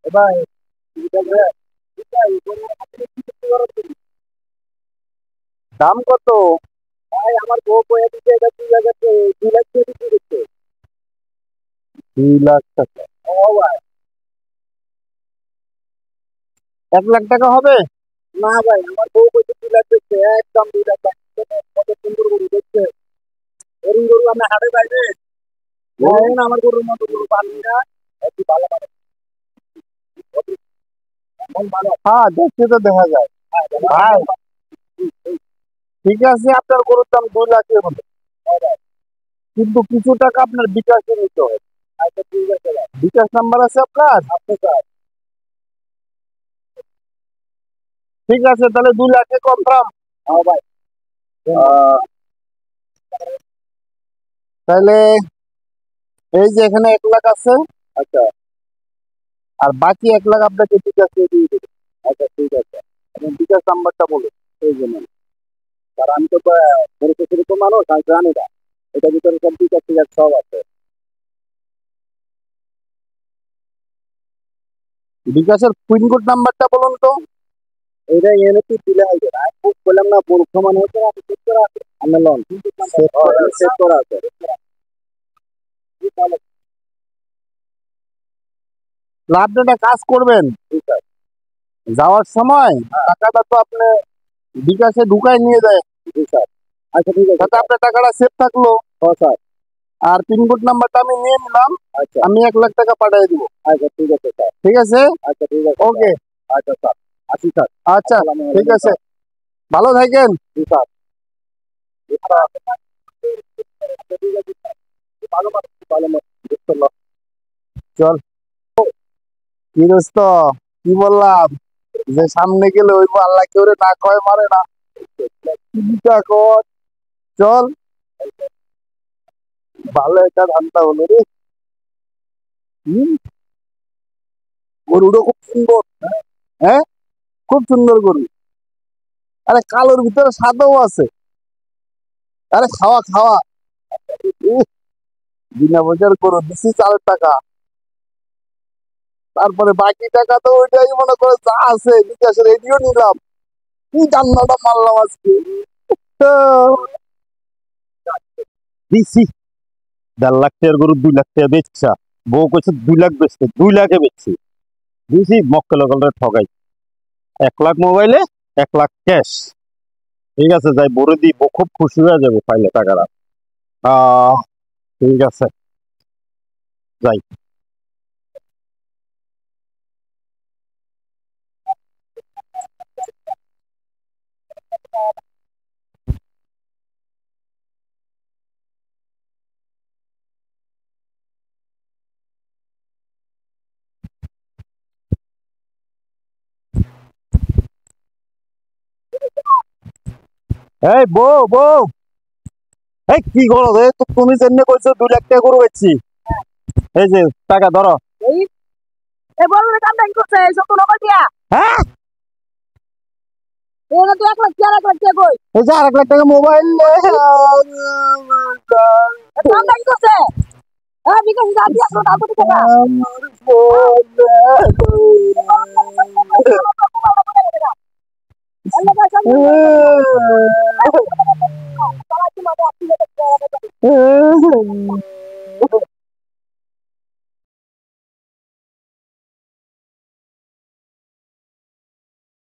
এবার দাম কত? ভাই আমার বউ বয়ে দিচ্ছে, এটা 2 লাখ 2 লাখ দিয়ে বিক্রি করছে। 2 লাখ টাকা? ও ভাই, 1 লাখ টাকা হবে? না ভাই, আমার বউ বলছে 2 লাখ দিচ্ছে, একদম 2 লাখ টাকা। কত সুন্দর গরু দেখছে। এরকম গরু আমরা হাটে পাই রে। আমার গরুর মতো গরু পালবি না। একটু ভালো ভালো মন ভালো। হ্যাঁ, দেখতে তো দেখা যায়। ভাই ঠিক আছে, আপনার গরুর দাম 2 লাখের মতো, কিন্তু কিছু টাকা আপনার বিকাশে নিতে হবে। আচ্ছা ঠিক আছে ভাই। বিকাশ নাম্বার আছে আপনার? আছে স্যার। ঠিক আছে, তাহলে 2 লাখে কনফার্ম। হ্যাঁ ভাই। আহ, তাহলে এই যে এখানে 1 লাখ আছে। আচ্ছা। আর বাকি 1 লাখ আপনাকে বিকাশে দিয়ে দেবে। আচ্ছা ঠিক আছে, আপনি বিকাশ নাম্বারটা বলুন। এই জন্য স্যার, আমি তো পরিচিত সেরকম মানুষ, আমি জানি না। এটার ভিতরে সব বিকাশ টিকাশ সব আছে। বিকাশের পিনকোড নাম্বারটা বলুন তো। এটা এনএপি দিলে হবে না, খুব বললাম না, বড় সমান হচ্ছে না, সেট করা আছে। আমি লোন সেট করা আছে। আপনি একটা কাজ করবেন, যাওয়ার সময় টাকাটা তো আপনি বিকাশে ঢুকাই নিয়ে যায়। স্যার আচ্ছা ঠিক আছে, তাতে আপনার টাকাটা সেফ থাকলো। হ্যাঁ স্যার। আর পিনকোড নাম্বারটা আমি নিয়ে নিলাম। আচ্ছা, আমি 1 লাখ টাকা পাঠিয়ে দিব। আচ্ছা ঠিক আছে স্যার। ঠিক আছে। আচ্ছা ঠিক আছে, ওকে। আচ্ছা স্যার, আসি স্যার। আচ্ছা ঠিক আছে, ভালো থাকেন। জি স্যার। ভালো মানুষ, ভালো মানুষ। চল। কি দোস্ত, কি বললাম যে সামনে গেলে ওই আল্লাহ কেউ না কয় মারে না। চিন্তা কর। চল, ভালো একটা ধান্দা হলো রে। হম, গরুটা খুব সুন্দর। হ্যাঁ, খুব সুন্দর গরু। আরে কালোর ভিতরে সাদাও আছে। আরে খাওয়া খাওয়া। উহ, বিনা পয়সার গরু দিছি 4 টাকা। তারপরে বাকি টাকা তো ওইটাই মনে করে যা আছে বিকাশের এটিও নিলাম। কি জান্নাটা মারলাম আজকে। আহ, দিছি 1.5 লাখ টাকার গরু 2 লাখ টাকা বেচছা। বউ কইছে 2 লাখ বেচতে, 2 লাখে বেচছি। দিছি মক্কেল ঠগাই। 1 লাখ মোবাইলে, 1 লাখ ক্যাশ। ঠিক আছে, যাই বলে দিই, বউ খুব খুশি হয়ে যাবে পাইলে টাকাটা। আহ ঠিক আছে, যাই। এই বউ বউ, এই কি করো রে? তো তুমি যেমনি কইছো 2 লাখ টাকা গরু বেচছি, এই যে টাকা ধরো। এই এই বড় কামটা কি করছে? এই সব তো নকল দিয়া। হ্যাঁ, এখানে তো 1 লাখ 4 লাখ টাকা কই? এই যে 1 লাখ টাকা মোবাইল। কামটা কি করছে? হ্যাঁ, বিকাশ যা দিয়া তো দাও কোটি টাকা।